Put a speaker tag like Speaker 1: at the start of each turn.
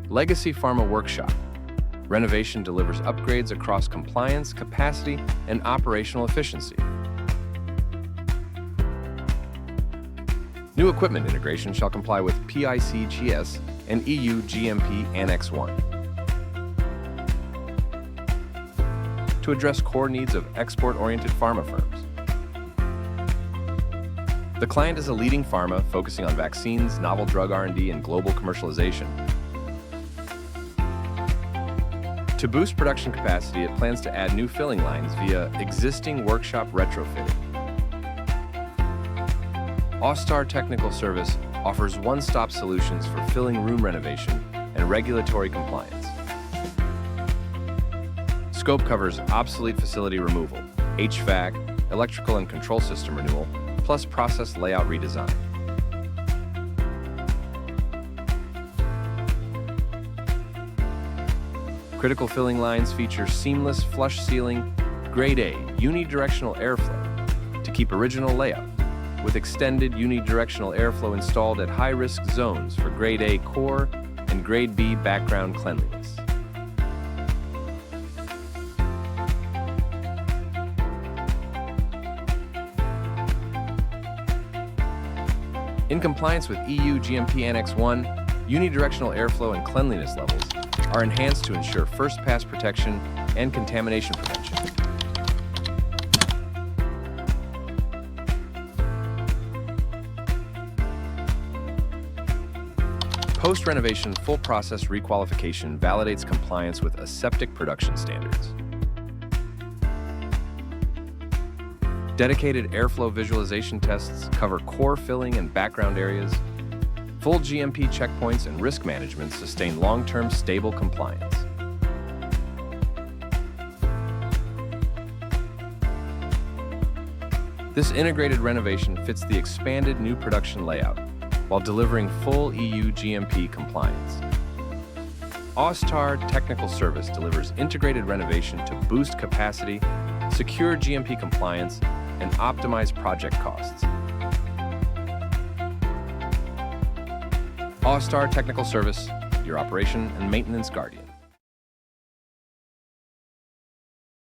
Speaker 1: Legacy Pharma Workshop. Renovation delivers upgrades across compliance, capacity, and operational efficiency. New equipment integration shall comply with PIC GS and EU GMP Annex 1. To address core needs of export-oriented pharma firms. The client is a leading pharma focusing on vaccines, novel drug R&D, and global commercialization. To boost production capacity, it plans to add new filling lines via existing workshop retrofitting. AUSTAR Technical Service offers one-stop solutions for filling room renovation and regulatory compliance. Scope covers obsolete facility removal, HVAC, electrical and control system renewal, plus process layout redesign. Critical filling lines feature seamless flush sealing, Grade A unidirectional airflow to keep original layout, with extended unidirectional airflow installed at high-risk zones for Grade A core and Grade B background cleanliness. In compliance with EU GMP Annex 1, unidirectional airflow and cleanliness levels are enhanced to ensure first-pass protection and contamination prevention. Post-renovation full process requalification validates compliance with aseptic production standards. Dedicated airflow visualization tests cover core filling and background areas. Full GMP checkpoints and risk management sustain long-term stable compliance. This integrated renovation fits the expanded new production layout while delivering full EU GMP compliance. AUSTAR Technical Service delivers integrated renovation to boost capacity, secure GMP compliance, and optimize project costs. AUSTAR Technical Service, your operation and maintenance guardian.